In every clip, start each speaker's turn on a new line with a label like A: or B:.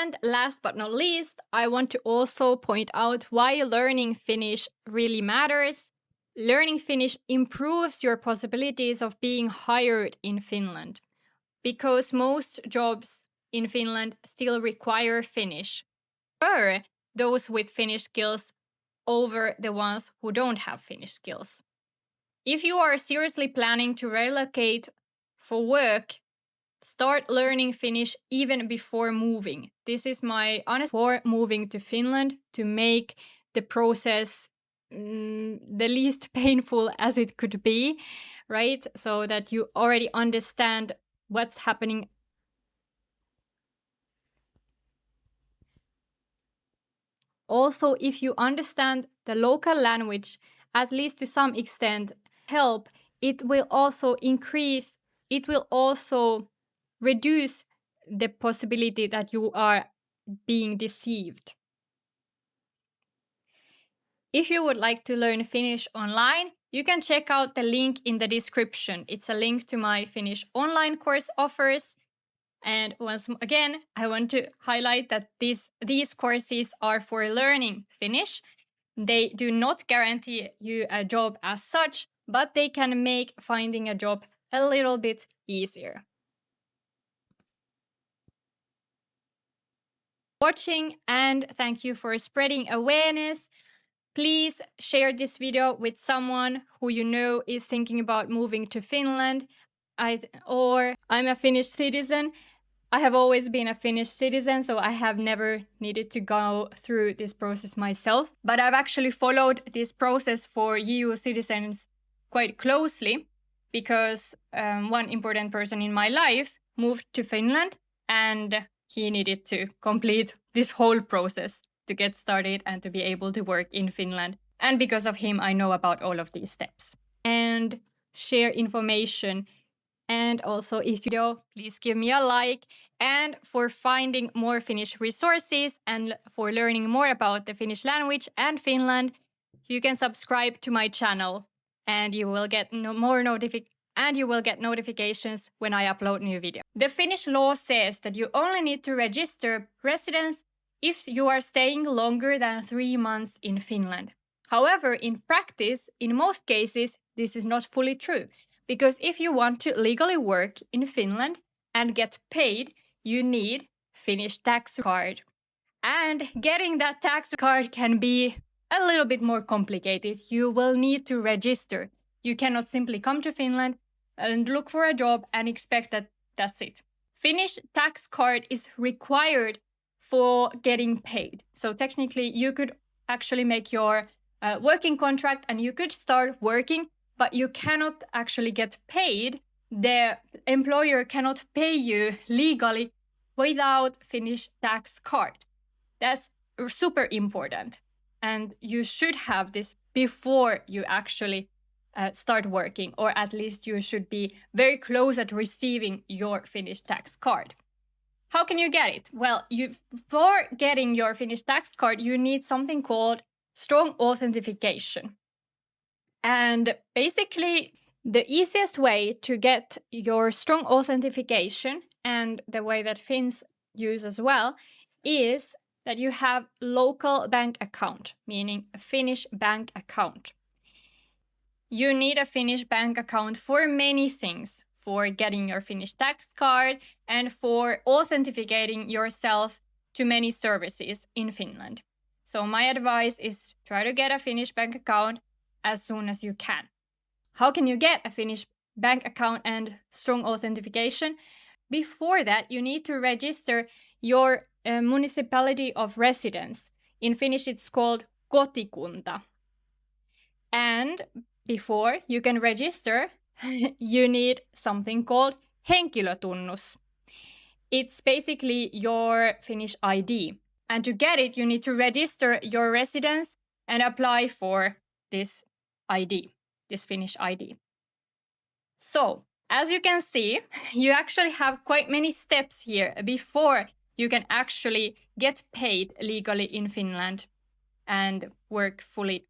A: And last but not least, I want to also point out why learning Finnish really matters. Learning Finnish improves your possibilities of being hired in Finland because most jobs in Finland still require Finnish. Prefer those with Finnish skills over the ones who don't have Finnish skills. If you are seriously planning to relocate for work, start learning Finnish even before moving. This is my honest for moving to Finland to make the process the least painful as it could be, right? So that you already understand what's happening. Also, if you understand the local language, at least to some extent, help, it will also reduce the possibility that you are being deceived. If you would like to learn Finnish online, you can check out the link in the description. It's a link to my Finnish online course offers. And once again, I want to highlight that these courses are for learning Finnish. They do not guarantee you a job as such, but they can make finding a job a little bit easier. Watching, and thank you for spreading awareness. Please share this video with someone who you know is thinking about moving to Finland. I'm a Finnish citizen. I have always been a Finnish citizen, so I have never needed to go through this process myself. But I've actually followed this process for EU citizens quite closely because one important person in my life moved to Finland and he needed to complete this whole process to get started and to be able to work in Finland. And because of him, I know about all of these steps. And share information. And also, if you do, please give me a like. And for finding more Finnish resources and for learning more about the Finnish language and Finland, you can subscribe to my channel and you will get notifications when I upload new videos. The Finnish law says that you only need to register residence if you are staying longer than 3 months in Finland. However, in practice, in most cases, this is not fully true. Because if you want to legally work in Finland and get paid, you need Finnish tax card. And getting that tax card can be a little bit more complicated. You will need to register. You cannot simply come to Finland and look for a job and expect that that's it. Finnish tax card is required for getting paid. So technically, you could actually make your working contract and you could start working, but you cannot actually get paid. The employer cannot pay you legally without Finnish tax card. That's super important. And you should have this before you actually start working, or at least you should be very close at receiving your Finnish tax card. How can you get it? Well, for getting your Finnish tax card, you need something called strong authentication. And basically, the easiest way to get your strong authentication, and the way that Finns use as well, is that you have local bank account, meaning a Finnish bank account. You need a Finnish bank account for many things, for getting your Finnish tax card and for authenticating yourself to many services in Finland. So my advice is try to get a Finnish bank account as soon as you can. How can you get a Finnish bank account and strong authentication? Before that, you need to register your municipality of residence. In Finnish, it's called kotikunta. And before you can register, you need something called henkilötunnus. It's basically your Finnish ID. And to get it, you need to register your residence and apply for this ID, this Finnish ID. So, as you can see, you actually have quite many steps here before you can actually get paid legally in Finland and work fully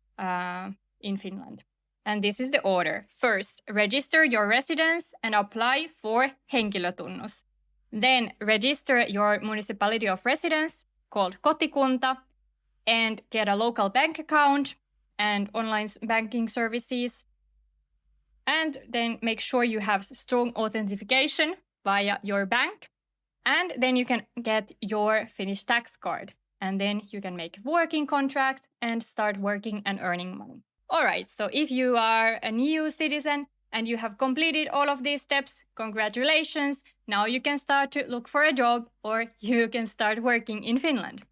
A: in Finland. And this is the order. First, register your residence and apply for henkilötunnus. Then register your municipality of residence, called kotikunta, and get a local bank account and online banking services. And then make sure you have strong authentication via your bank. And then you can get your Finnish tax card. And then you can make a working contract and start working and earning money. All right, so if you are an EU citizen and you have completed all of these steps, congratulations. Now you can start to look for a job or you can start working in Finland.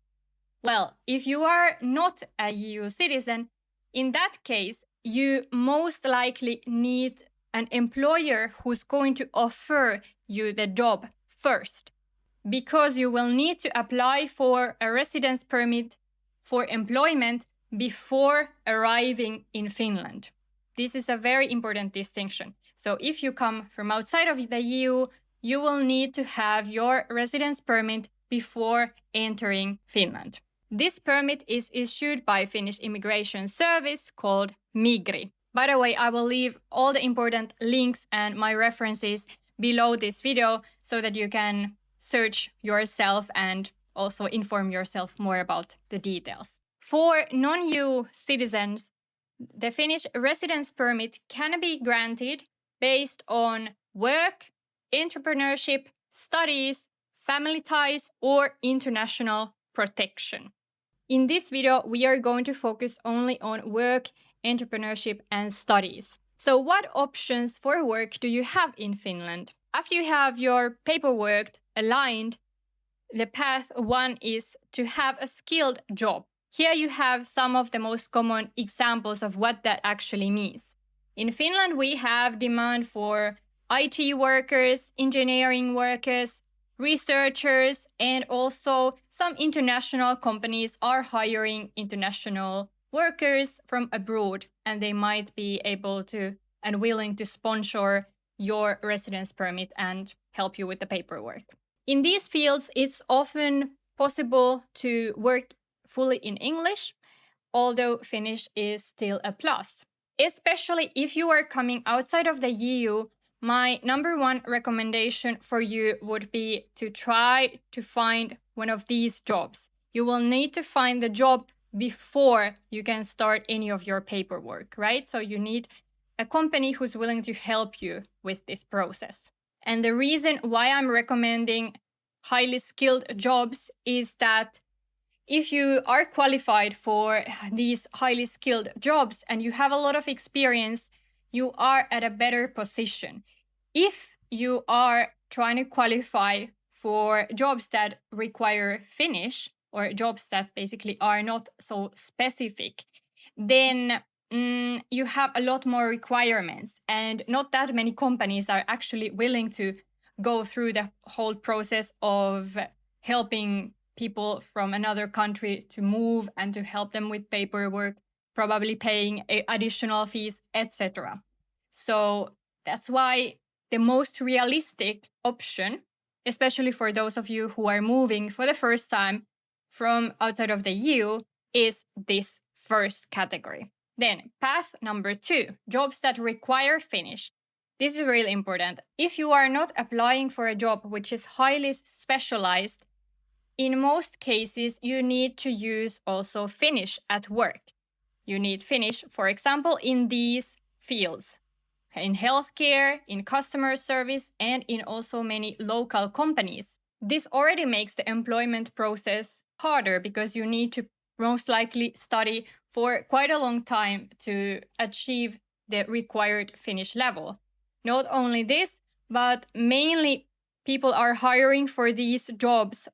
A: Well, if you are not a EU citizen, in that case, you most likely need an employer who's going to offer you the job first, because you will need to apply for a residence permit for employment before arriving in Finland. This is a very important distinction. So if you come from outside of the EU, you will need to have your residence permit before entering Finland. This permit is issued by Finnish immigration service called Migri. By the way, I will leave all the important links and my references below this video so that you can search yourself and also inform yourself more about the details. For non-EU citizens, the Finnish residence permit can be granted based on work, entrepreneurship, studies, family ties, or international protection. In this video, we are going to focus only on work, entrepreneurship, and studies. So what options for work do you have in Finland? After you have your paperwork aligned, the path one is to have a skilled job. Here you have some of the most common examples of what that actually means. In Finland, we have demand for IT workers, engineering workers, researchers, and also some international companies are hiring international workers from abroad, and they might be able to and willing to sponsor your residence permit and help you with the paperwork. In these fields, it's often possible to work fully in English, although Finnish is still a plus. Especially if you are coming outside of the EU, my number one recommendation for you would be to try to find one of these jobs. You will need to find the job before you can start any of your paperwork, right? So you need a company who's willing to help you with this process. And the reason why I'm recommending highly skilled jobs is that if you are qualified for these highly skilled jobs and you have a lot of experience, you are at a better position. If you are trying to qualify for jobs that require Finnish or jobs that basically are not so specific, then you have a lot more requirements, and not that many companies are actually willing to go through the whole process of helping people from another country to move and to help them with paperwork, probably paying additional fees, etc. So that's why the most realistic option, especially for those of you who are moving for the first time from outside of the EU, is this first category. Then path number 2, jobs that require Finnish. This is really important. If you are not applying for a job which is highly specialized, in most cases you need to use also Finnish at work. You need Finnish, for example, in these fields. In healthcare, in customer service, and in also many local companies. This already makes the employment process harder because you need to most likely study for quite a long time to achieve the required Finnish level. Not only this, but mainly people are hiring for these jobs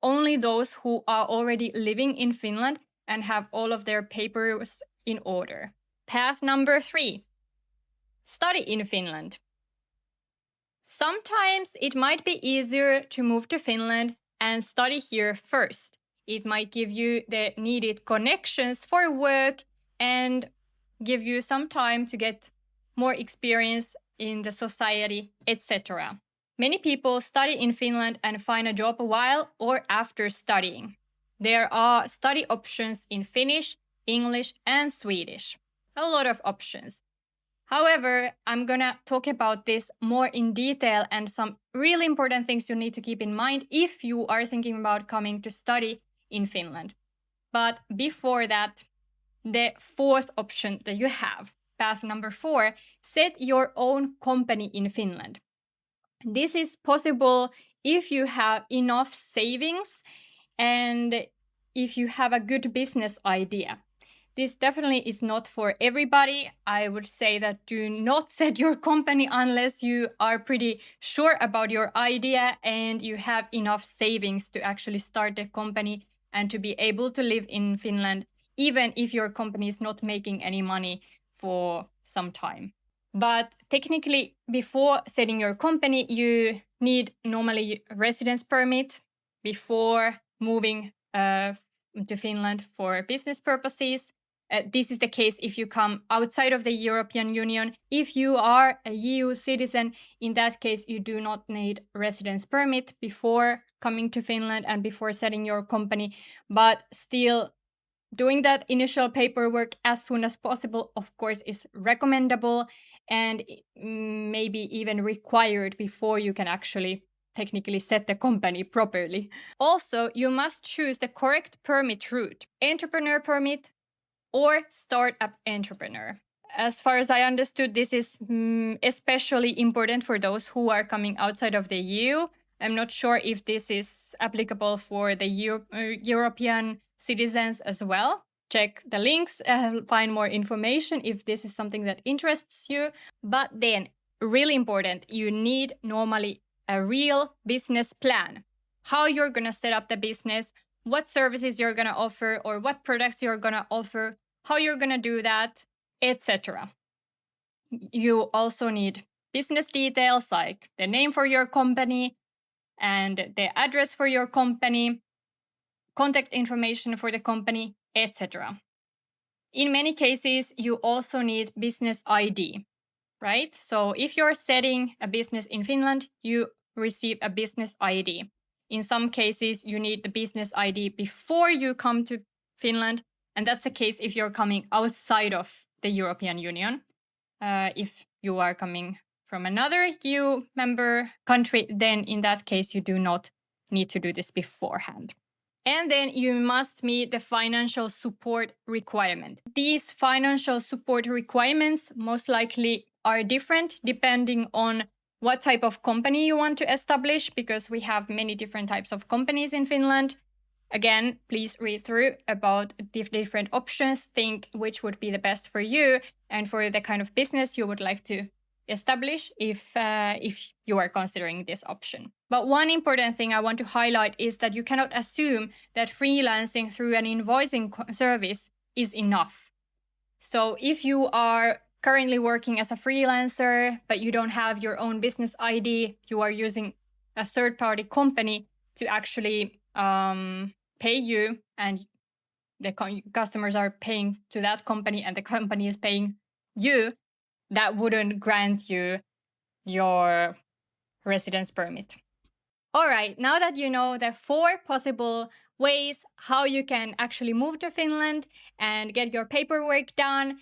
A: only those who are already living in Finland and have all of their papers in order. Path number 3. Study in Finland. Sometimes it might be easier to move to Finland and study here first. It might give you the needed connections for work and give you some time to get more experience in the society, etc. Many people study in Finland and find a job while or after studying. There are study options in Finnish, English, and Swedish. A lot of options. However, I'm gonna talk about this more in detail and some really important things you need to keep in mind if you are thinking about coming to study in Finland. But before that, the fourth option that you have, path number 4, set your own company in Finland. This is possible if you have enough savings and if you have a good business idea. This definitely is not for everybody. I would say that do not set your company unless you are pretty sure about your idea and you have enough savings to actually start the company and to be able to live in Finland, even if your company is not making any money for some time. But technically, before setting your company, you need normally a residence permit before moving to Finland for business purposes. This is the case if you come outside of the European Union. If you are a EU citizen, in that case, you do not need residence permit before coming to Finland and before setting your company. But still, doing that initial paperwork as soon as possible, of course, is recommendable and maybe even required before you can actually technically set the company properly. Also, you must choose the correct permit route, entrepreneur permit or startup entrepreneur. As far as I understood, this is especially important for those who are coming outside of the EU. I'm not sure if this is applicable for the European citizens as well. Check the links, find more information if this is something that interests you. But then, really important, you need normally a real business plan. How you're going to set up the business, what services you're going to offer, or what products you're going to offer, how you're going to do that, etc. You also need business details like the name for your company and the address for your company, contact information for the company, etc. In many cases, you also need business ID, right? So if you're setting a business in Finland, you receive a business ID. In some cases, you need the business ID before you come to Finland, and that's the case if you're coming outside of the European Union. If you are coming from another EU member country, then in that case, you do not need to do this beforehand. And then you must meet the financial support requirement. These financial support requirements most likely are different depending on what type of company you want to establish, because we have many different types of companies in Finland. Again, please read through about the different options, think which would be the best for you and for the kind of business you would like to establish if you are considering this option. But one important thing I want to highlight is that you cannot assume that freelancing through an invoicing service is enough. So if you are currently working as a freelancer, but you don't have your own business ID, you are using a third-party company to actually pay you, and the customers are paying to that company and the company is paying you, that wouldn't grant you your residence permit. All right, now that you know the 4 possible ways how you can actually move to Finland and get your paperwork done,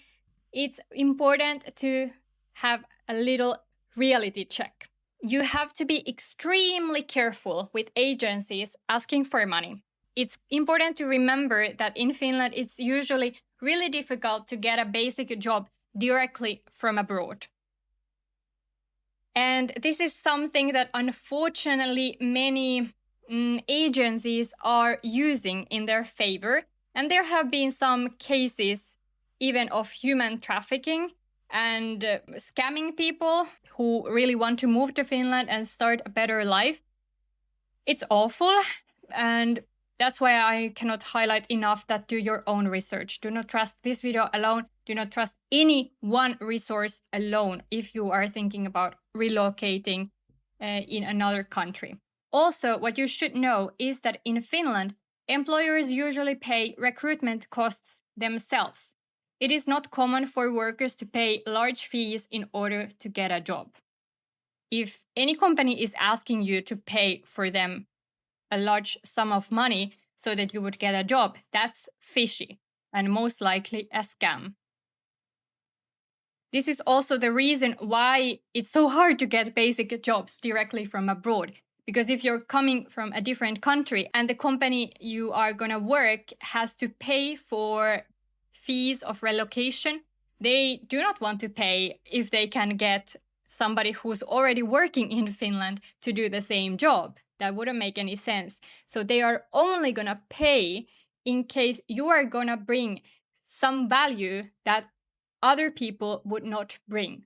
A: it's important to have a little reality check. You have to be extremely careful with agencies asking for money. It's important to remember that in Finland, it's usually really difficult to get a basic job directly from abroad. And this is something that unfortunately many agencies are using in their favor. And there have been some cases even of human trafficking and scamming people who really want to move to Finland and start a better life. It's awful, and that's why I cannot highlight enough that do your own research. Do not trust this video alone. Do not trust any one resource alone if you are thinking about relocating in another country. Also, what you should know is that in Finland, employers usually pay recruitment costs themselves. It is not common for workers to pay large fees in order to get a job. If any company is asking you to pay for them a large sum of money so that you would get a job, that's fishy and most likely a scam. This is also the reason why it's so hard to get basic jobs directly from abroad. Because if you're coming from a different country and the company you are going to work has to pay for fees of relocation, they do not want to pay if they can get somebody who's already working in Finland to do the same job. That wouldn't make any sense. So they are only going to pay in case you are going to bring some value that other people would not bring.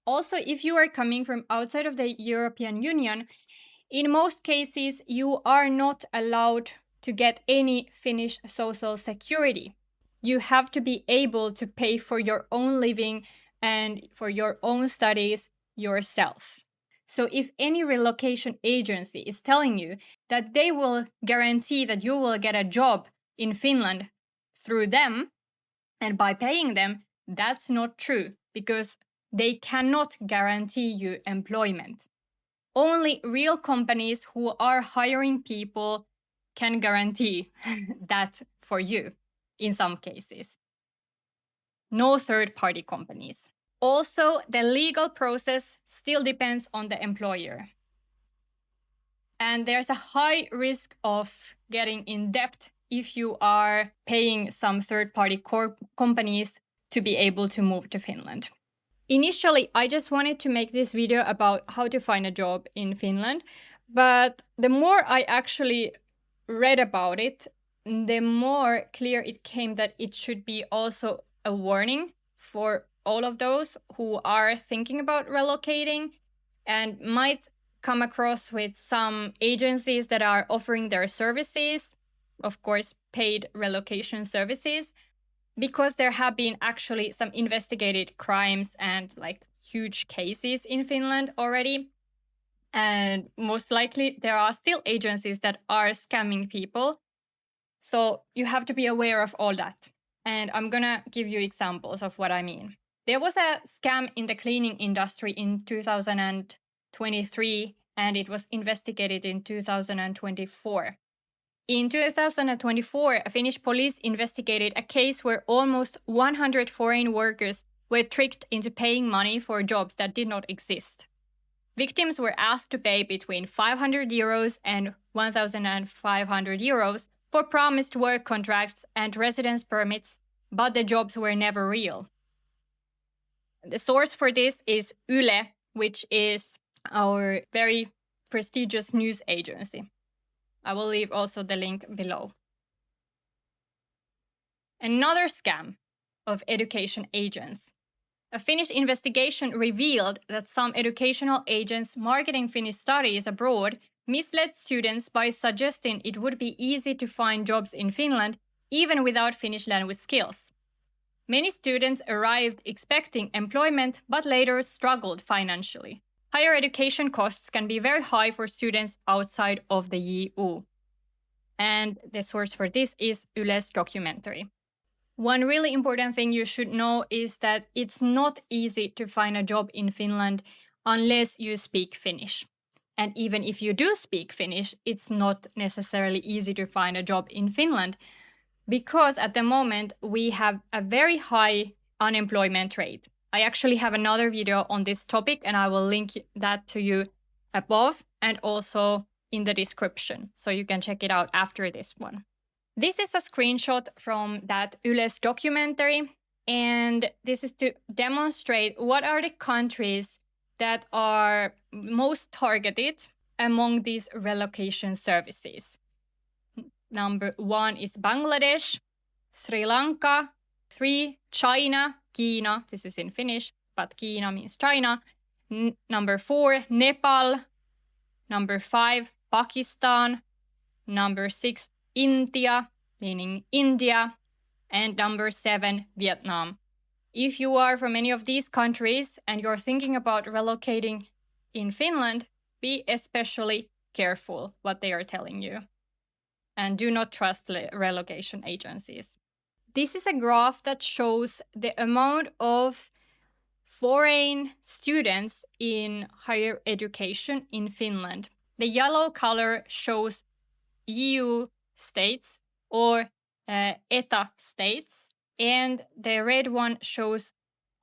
A: Also, if you are coming from outside of the European Union, in most cases, you are not allowed to get any Finnish social security. You have to be able to pay for your own living and for your own studies yourself. So if any relocation agency is telling you that they will guarantee that you will get a job in Finland through them and by paying them, that's not true because they cannot guarantee you employment. Only real companies who are hiring people can guarantee that for you in some cases. No third-party companies. Also, the legal process still depends on the employer. And there's a high risk of getting in debt if you are paying some third-party companies to be able to move to Finland. Initially, I just wanted to make this video about how to find a job in Finland, but the more I actually read about it, the more clear it came that it should be also a warning for all of those who are thinking about relocating and might come across with some agencies that are offering their services, of course, paid relocation services, because there have been actually some investigated crimes and like huge cases in Finland already. And most likely there are still agencies that are scamming people. So you have to be aware of all that. And I'm gonna give you examples of what I mean. There was a scam in the cleaning industry in 2023, and it was investigated in 2024. In 2024, Finnish police investigated a case where almost 100 foreign workers were tricked into paying money for jobs that did not exist. Victims were asked to pay between 500 euros and 1,500 euros for promised work contracts and residence permits, but the jobs were never real. The source for this is Yle, which is our very prestigious news agency. I will leave also the link below. Another scam of education agents. A Finnish investigation revealed that some educational agents marketing Finnish studies abroad misled students by suggesting it would be easy to find jobs in Finland even without Finnish language skills. Many students arrived expecting employment but later struggled financially. Higher education costs can be very high for students outside of the EU. And the source for this is Yle's documentary. One really important thing you should know is that it's not easy to find a job in Finland unless you speak Finnish. And even if you do speak Finnish, it's not necessarily easy to find a job in Finland because at the moment we have a very high unemployment rate. I actually have another video on this topic and I will link that to you above and also in the description, so you can check it out after this one. This is a screenshot from that Yle's documentary, and this is to demonstrate what are the countries that are most targeted among these relocation services. Number 1 is Bangladesh, Sri Lanka, 3, China, Kiina, this is in Finnish, but Kiina means China. Number 4, Nepal. Number 5, Pakistan. Number 6, India, meaning India. And number 7, Vietnam. If you are from any of these countries and you're thinking about relocating in Finland, be especially careful what they are telling you. And do not trust relocation agencies. This is a graph that shows the amount of foreign students in higher education in Finland. The yellow color shows EU states or ETA states, and the red one shows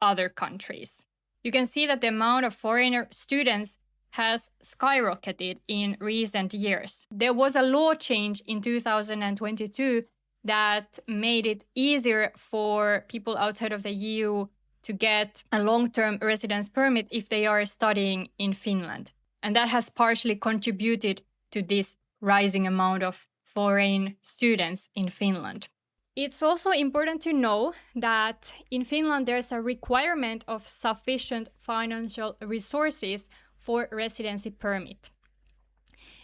A: other countries. You can see that the amount of foreigner students has skyrocketed in recent years. There was a law change in 2022 that made it easier for people outside of the EU to get a long-term residence permit if they are studying in Finland. And that has partially contributed to this rising amount of foreign students in Finland. It's also important to know that in Finland there's a requirement of sufficient financial resources for residency permit.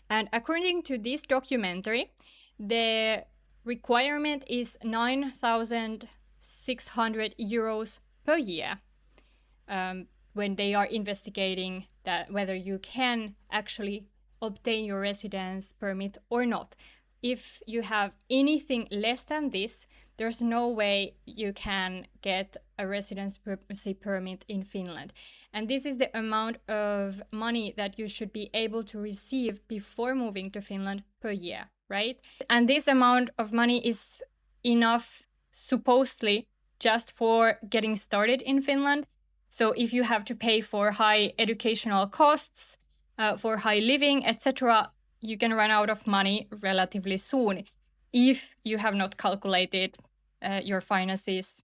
A: And according to this documentary, the requirement is 9,600 euros per year when they are investigating that whether you can actually obtain your residence permit or not. If you have anything less than this, there's no way you can get a residency permit in Finland. And this is the amount of money that you should be able to receive before moving to Finland per year, right? And this amount of money is enough, supposedly, just for getting started in Finland. So if you have to pay for high educational costs, for high living, etc., you can run out of money relatively soon if you have not calculated your finances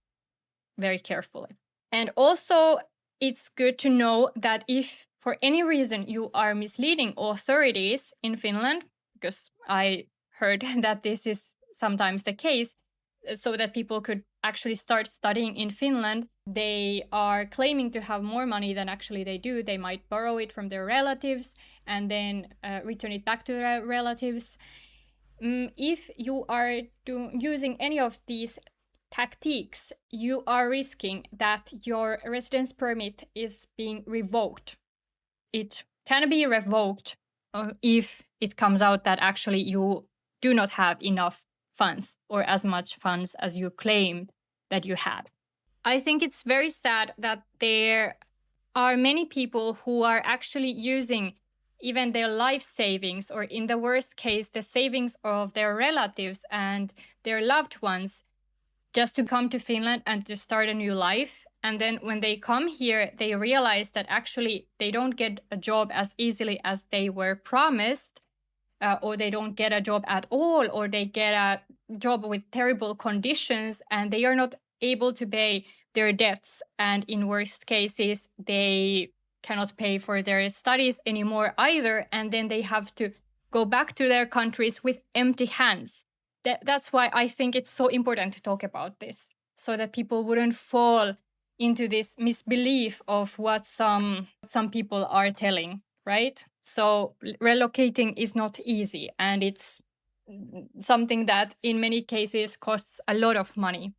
A: very carefully. And also, it's good to know that if for any reason you are misleading authorities in Finland, because I heard that this is sometimes the case, so that people could actually start studying in Finland, they are claiming to have more money than actually they do. They might borrow it from their relatives and then return it back to their relatives. If you are using any of these tactics, you are risking that your residence permit is being revoked. It can be revoked if it comes out that actually you do not have enough funds or as much funds as you claimed that you had. I think it's very sad that there are many people who are actually using even their life savings, or in the worst case, the savings of their relatives and their loved ones, just to come to Finland and to start a new life. And then when they come here, they realize that actually they don't get a job as easily as they were promised, or they don't get a job at all, or they get a job with terrible conditions and they are not able to pay their debts. And in worst cases, they cannot pay for their studies anymore either. And then they have to go back to their countries with empty hands. That's why I think it's so important to talk about this, so that people wouldn't fall into this misbelief of what some people are telling, right? So relocating is not easy, and it's something that in many cases costs a lot of money.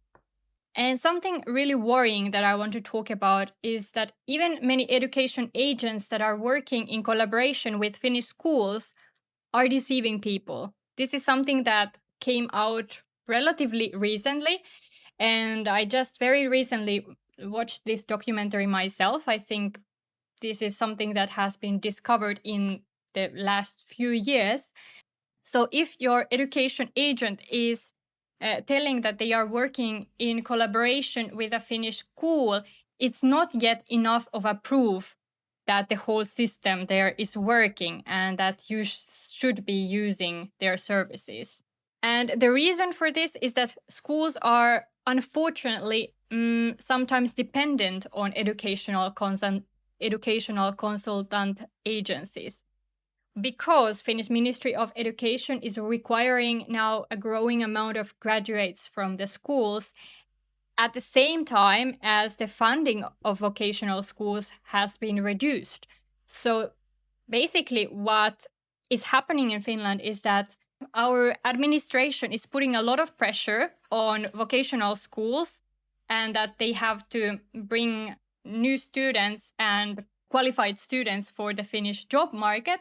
A: And something really worrying that I want to talk about is that even many education agents that are working in collaboration with Finnish schools are deceiving people. This is something that came out relatively recently, and I just very recently watched this documentary myself. I think this is something that has been discovered in the last few years. So if your education agent is telling that they are working in collaboration with a Finnish school, it's not yet enough of a proof that the whole system there is working and that you should be using their services. And the reason for this is that schools are unfortunately sometimes dependent on educational consultant agencies, because Finnish Ministry of Education is requiring now a growing amount of graduates from the schools at the same time as the funding of vocational schools has been reduced. So basically what is happening in Finland is that our administration is putting a lot of pressure on vocational schools, and that they have to bring new students and qualified students for the Finnish job market,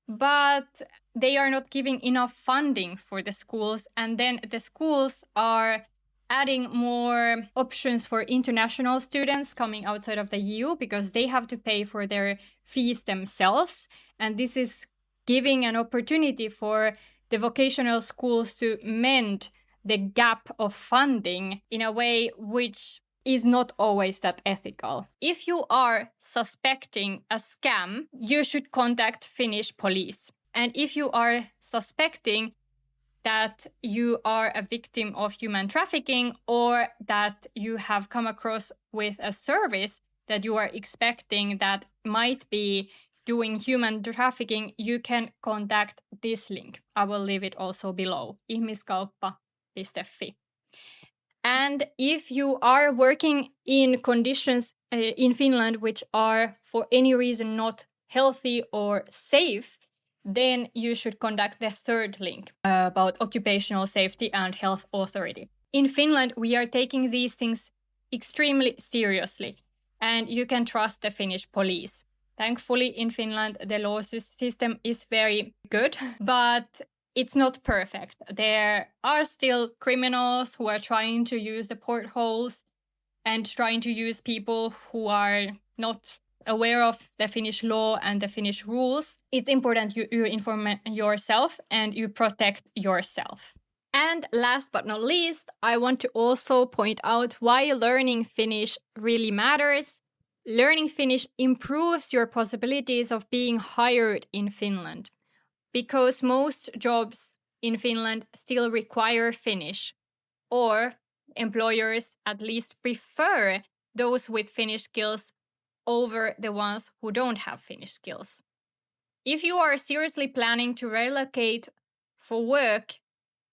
A: but they are not giving enough funding for the schools. And then the schools are adding more options for international students coming outside of the EU, because they have to pay for their fees themselves. And this is giving an opportunity for the vocational schools to mend the gap of funding in a way which is not always that ethical. If you are suspecting a scam, you should contact Finnish police. And if you are suspecting that you are a victim of human trafficking or that you have come across with a service that you are expecting that might be doing human trafficking, you can contact this link. I will leave it also below, ihmiskauppa.fi. And if you are working in conditions in Finland which are for any reason not healthy or safe, then you should contact the third link about occupational safety and health authority. In Finland, we are taking these things extremely seriously, and you can trust the Finnish police. Thankfully, in Finland, the law system is very good, but it's not perfect. There are still criminals who are trying to use the portholes and trying to use people who are not aware of the Finnish law and the Finnish rules. It's important you inform yourself and you protect yourself. And last but not least, I want to also point out why learning Finnish really matters. Learning Finnish improves your possibilities of being hired in Finland, because most jobs in Finland still require Finnish, or employers at least prefer those with Finnish skills over the ones who don't have Finnish skills. If you are seriously planning to relocate for work,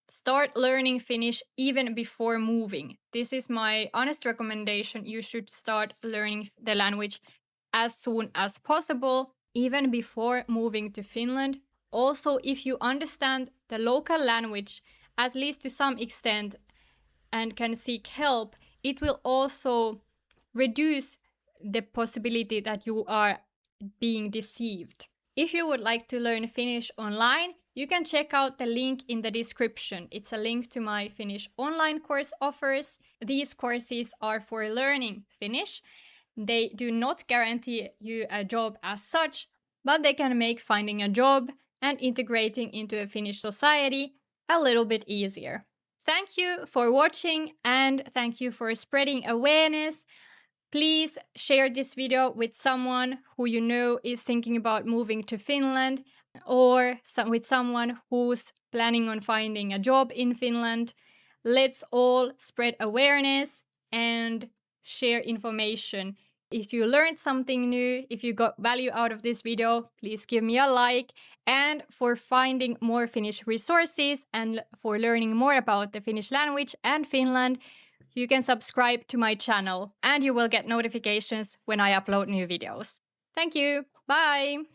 A: start learning Finnish even before moving. This is my honest recommendation. You should start learning the language as soon as possible, even before moving to Finland. Also, if you understand the local language, at least to some extent, and can seek help, it will also reduce the possibility that you are being deceived. If you would like to learn Finnish online, you can check out the link in the description. It's a link to my Finnish online course offers. These courses are for learning Finnish. They do not guarantee you a job as such, but they can make finding a job and integrating into a Finnish society a little bit easier. Thank you for watching and thank you for spreading awareness. Please share this video with someone who you know is thinking about moving to Finland, or with someone who's planning on finding a job in Finland. Let's all spread awareness and share information. If you learned something new, if you got value out of this video, please give me a like. And for finding more Finnish resources and for learning more about the Finnish language and Finland, you can subscribe to my channel and you will get notifications when I upload new videos. Thank you. Bye.